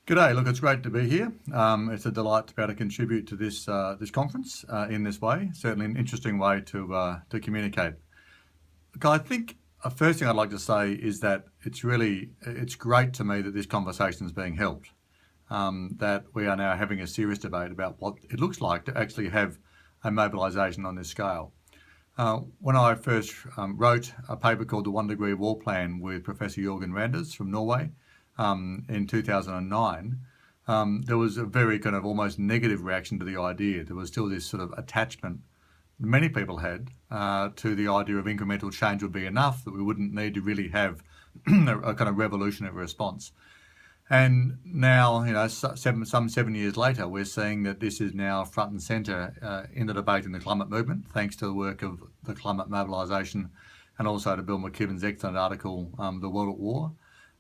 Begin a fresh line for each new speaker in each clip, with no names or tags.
G'day, look, it's great to be here. It's a delight to be able to contribute to this conference in this way. Certainly an interesting way to communicate. Look, I think the first thing I'd like to say is that it's great to me that this conversation is being held. That we are now having a serious debate about what it looks like to actually have a mobilisation on this scale. When I first wrote a paper called the 1 Degree War Plan with Professor Jørgen Randers from Norway, in 2009, there was a very kind of almost negative reaction to the idea. There was still this sort of attachment many people had to the idea of incremental change would be enough, that we wouldn't need to really have a kind of revolutionary response. And now, some 7 years later, we're seeing that this is now front and centre in the debate in the climate movement, thanks to the work of the climate mobilisation and also to Bill McKibben's excellent article, The World at War.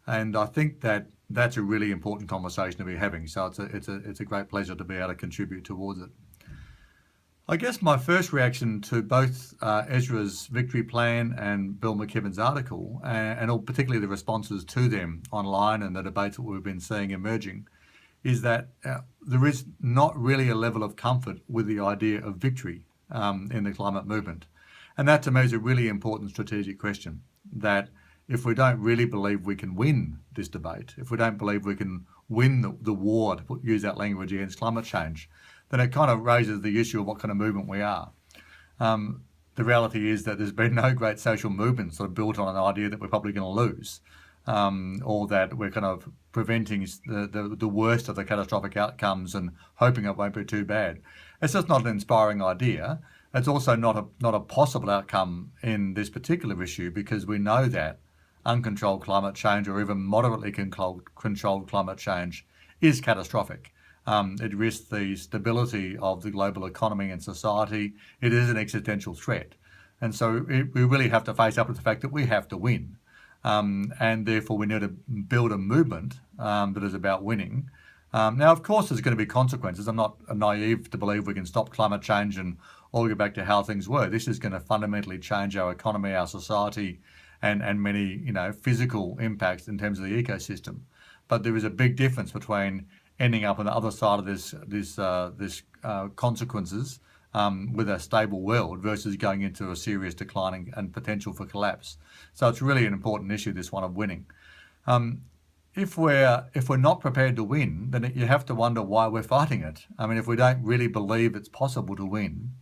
And I think that that's a really important conversation to be having. So it's a great pleasure to be able to contribute towards it. I guess my first reaction to both Ezra's victory plan and Bill McKibben's article, and particularly the responses to them online and the debates that we've been seeing emerging, is that there is not really a level of comfort with the idea of victory in the climate movement. And that to me is a really important strategic question, that if we don't really believe we can win this debate, if we don't believe we can win the war, to use that language, against climate change, then it kind of raises the issue of what kind of movement we are. The reality is that there's been no great social movement sort of built on an idea that we're probably going to lose, or that we're kind of preventing the worst of the catastrophic outcomes and hoping it won't be too bad. It's just not an inspiring idea. It's also not a possible outcome in this particular issue, because we know that uncontrolled climate change, or even moderately controlled climate change, is catastrophic. It risks the stability of the global economy and society. It is an existential threat. And so we really have to face up to the fact that we have to win. And therefore we need to build a movement that is about winning. Now, of course, there's going to be consequences. I'm not naive to believe we can stop climate change and all go back to how things were. This is going to fundamentally change our economy, our society, and many physical impacts in terms of the ecosystem. But there is a big difference between ending up on the other side of this consequences with a stable world versus going into a serious declining and potential for collapse. So it's really an important issue, this one of winning. If we're not prepared to win, then you have to wonder why we're fighting it. I mean, if we don't really believe it's possible to win,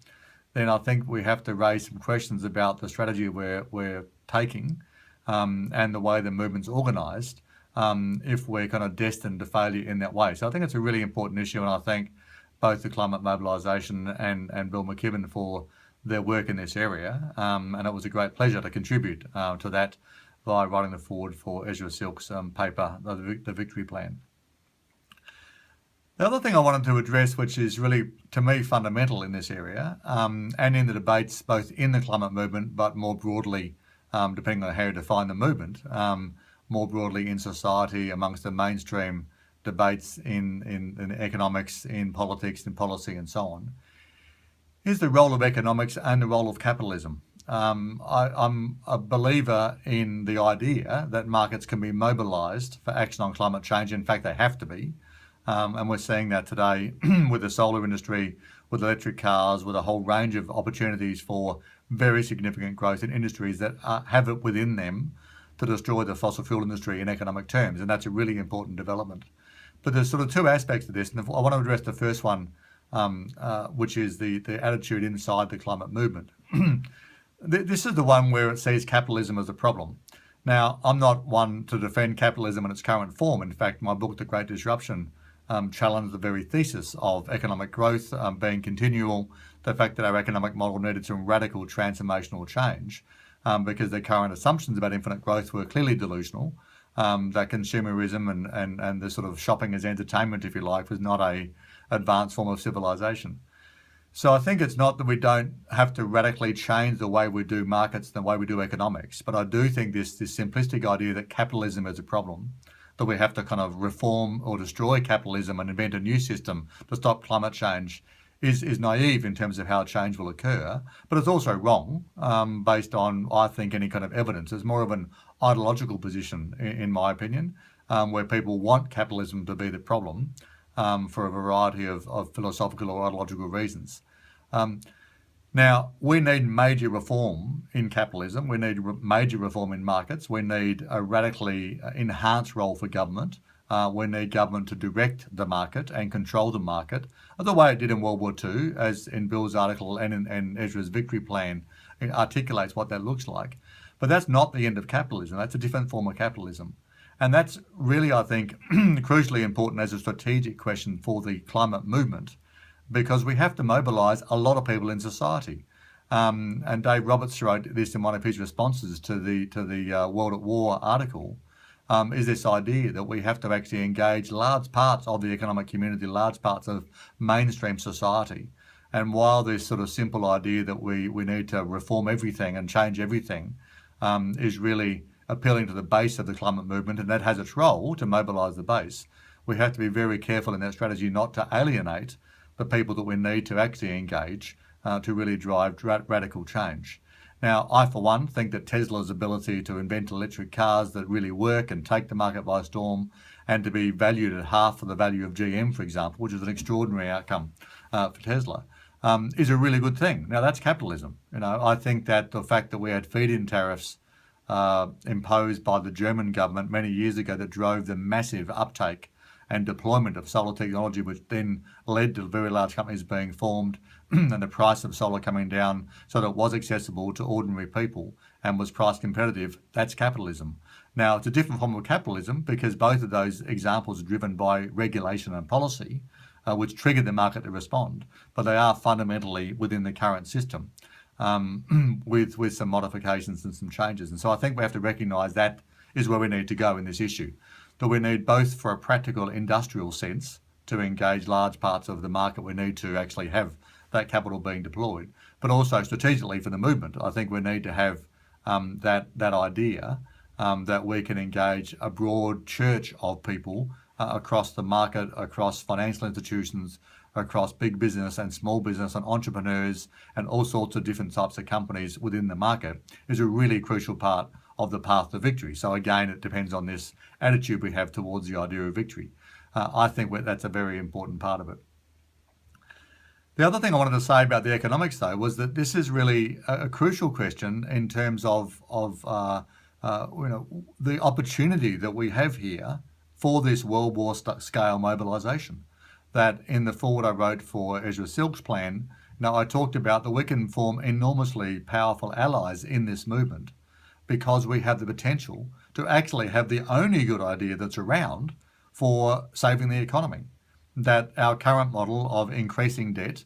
then I think we have to raise some questions about the strategy we're taking and the way the movement's organised, if we're kind of destined to failure in that way. So I think it's a really important issue, and I thank both the climate mobilisation and Bill McKibben for their work in this area. And it was a great pleasure to contribute to that by writing the foreword for Ezra Silk's paper, the Victory Plan. The other thing I wanted to address, which is really, to me, fundamental in this area, and in the debates both in the climate movement, but more broadly, depending on how you define the movement, more broadly in society, amongst the mainstream debates in economics, in politics, in policy, and so on, is the role of economics and the role of capitalism. I'm a believer in the idea that markets can be mobilised for action on climate change. In fact, they have to be. And we're seeing that today with the solar industry, with electric cars, with a whole range of opportunities for very significant growth in industries that have it within them to destroy the fossil fuel industry in economic terms. And that's a really important development. But there's sort of two aspects to this. And I want to address the first one, which is the attitude inside the climate movement. This is the one where it sees capitalism as a problem. Now, I'm not one to defend capitalism in its current form. In fact, my book, The Great Disruption, challenged the very thesis of economic growth being continual, the fact that our economic model needed some radical transformational change because the current assumptions about infinite growth were clearly delusional, that consumerism and the sort of shopping as entertainment, if you like, was not a advanced form of civilization. So I think it's not that we don't have to radically change the way we do markets and the way we do economics, but I do think this simplistic idea that capitalism is a problem, that we have to kind of reform or destroy capitalism and invent a new system to stop climate change is naive in terms of how change will occur, but it's also wrong based on, I think, any kind of evidence. It's more of an ideological position, in my opinion, where people want capitalism to be the problem for a variety of philosophical or ideological reasons. Now, we need major reform in capitalism. We need major reform in markets. We need a radically enhanced role for government. We need government to direct the market and control the market, the way it did in World War II, as in Bill's article and in Ezra's victory plan, it articulates what that looks like. But that's not the end of capitalism. That's a different form of capitalism. And that's really, I think, crucially important as a strategic question for the climate movement, because we have to mobilise a lot of people in society. And Dave Roberts wrote this in one of his responses to the World at War article, is this idea that we have to actually engage large parts of the economic community, large parts of mainstream society. And while this sort of simple idea that we need to reform everything and change everything is really appealing to the base of the climate movement, and that has its role to mobilise the base, we have to be very careful in that strategy not to alienate the people that we need to actually engage to really drive radical change. Now, I, for one, think that Tesla's ability to invent electric cars that really work and take the market by storm, and to be valued at half of the value of GM, for example, which is an extraordinary outcome for Tesla, is a really good thing. Now, that's capitalism. I think that the fact that we had feed-in tariffs imposed by the German government many years ago that drove the massive uptake and deployment of solar technology, which then led to very large companies being formed and the price of solar coming down so that it was accessible to ordinary people and was price competitive, that's capitalism. Now, it's a different form of capitalism because both of those examples are driven by regulation and policy, which triggered the market to respond, but they are fundamentally within the current system with some modifications and some changes. And so I think we have to recognise that is where we need to go in this issue. That we need both for a practical industrial sense to engage large parts of the market, we need to actually have that capital being deployed, but also strategically for the movement. I think we need to have that idea that we can engage a broad church of people across the market, across financial institutions, across big business and small business and entrepreneurs and all sorts of different types of companies within the market is a really crucial part of the path to victory. So again, it depends on this attitude we have towards the idea of victory. I think that's a very important part of it. The other thing I wanted to say about the economics, though, was that this is really a crucial question in terms of the opportunity that we have here for this World War scale mobilisation. That in the forward I wrote for Ezra Silk's plan, I talked about that we can form enormously powerful allies in this movement because we have the potential to actually have the only good idea that's around for saving the economy. That our current model of increasing debt,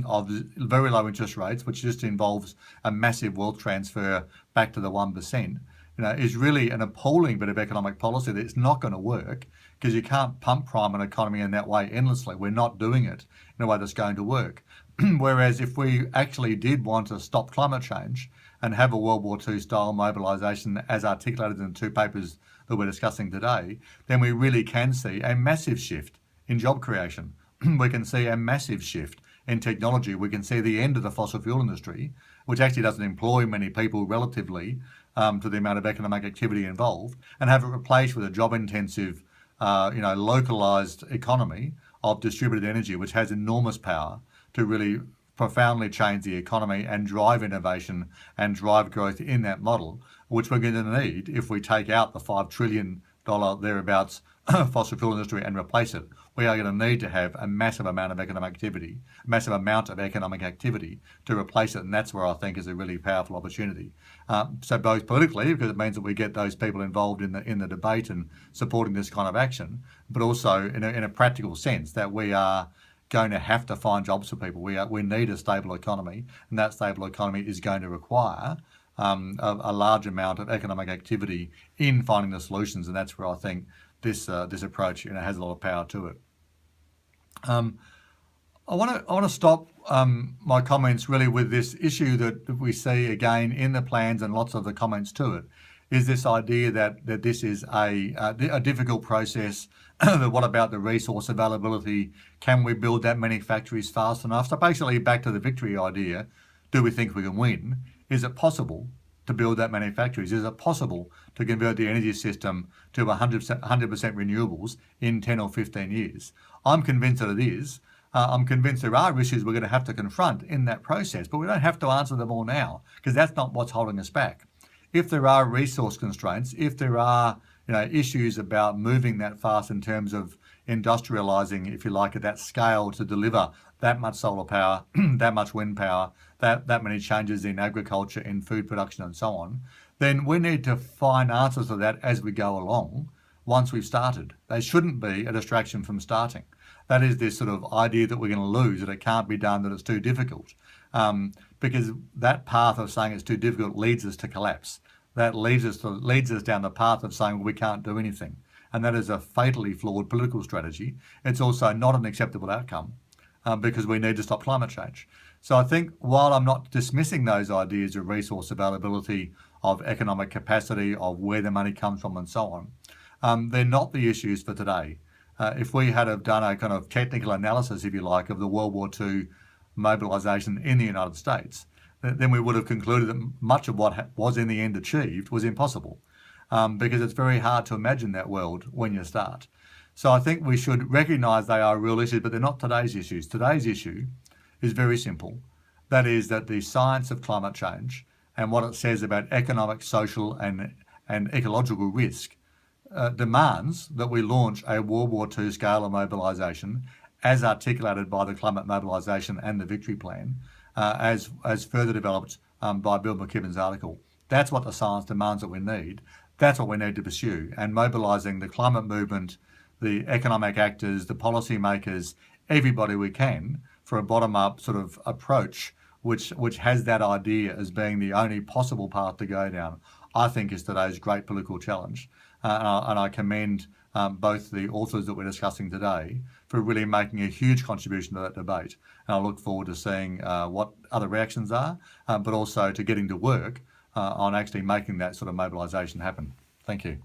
of very low interest rates, which just involves a massive wealth transfer back to the 1%, is really an appalling bit of economic policy that's not going to work because you can't pump prime an economy in that way endlessly. We're not doing it in a way that's going to work. Whereas if we actually did want to stop climate change and have a World War II style mobilisation as articulated in the two papers that we're discussing today, then we really can see a massive shift in job creation. We can see a massive shift in technology. We can see the end of the fossil fuel industry, which actually doesn't employ many people relatively to the amount of economic activity involved, and have it replaced with a job-intensive, localised economy of distributed energy, which has enormous power to really profoundly change the economy and drive innovation and drive growth in that model, which we're going to need if we take out the $5 trillion thereabouts fossil fuel industry and replace it. We are going to need to have a massive amount of economic activity to replace it, and that's where I think is a really powerful opportunity. So both politically, because it means that we get those people involved in the debate and supporting this kind of action, but also in a practical sense that we are going to have to find jobs for people. We need a stable economy, and that stable economy is going to require a large amount of economic activity in finding the solutions, and that's where I think this approach has a lot of power to it. I want to stop my comments really with this issue that we see again in the plans and lots of the comments to it, is this idea that this is a difficult process. That what about the resource availability? Can we build that many factories fast enough? So basically back to the victory idea, do we think we can win? Is it possible to build that many factories? Is it possible to convert the energy system to 100% renewables in 10 or 15 years? I'm convinced that it is. I'm convinced there are issues we're going to have to confront in that process, but we don't have to answer them all now, because that's not what's holding us back. If there are resource constraints, if there are issues about moving that fast in terms of industrialising, if you like, at that scale to deliver that much solar power, that much wind power, that many changes in agriculture, in food production and so on, then we need to find answers to that as we go along once we've started. They shouldn't be a distraction from starting. That is this sort of idea that we're going to lose, that it can't be done, that it's too difficult. Because that path of saying it's too difficult leads us to collapse. That leads us down the path of saying we can't do anything. And that is a fatally flawed political strategy. It's also not an acceptable outcome because we need to stop climate change. So I think while I'm not dismissing those ideas of resource availability, of economic capacity, of where the money comes from and so on, they're not the issues for today. If we had have done a kind of technical analysis, if you like, of the World War II mobilisation in the United States, then we would have concluded that much of what was in the end achieved was impossible, because it's very hard to imagine that world when you start. So I think we should recognise they are real issues, but they're not today's issues. Today's issue is very simple. That is that the science of climate change and what it says about economic, social and ecological risk demands that we launch a World War II scale of mobilisation as articulated by the Climate Mobilisation and the Victory Plan, as further developed by Bill McKibben's article. That's what the science demands that we need. That's what we need to pursue. And mobilising the climate movement, the economic actors, the policy makers, everybody we can for a bottom-up sort of approach which has that idea as being the only possible path to go down, I think is today's great political challenge. And I commend both the authors that we're discussing today for really making a huge contribution to that debate. And I look forward to seeing what other reactions are, but also to getting to work on actually making that sort of mobilisation happen. Thank you.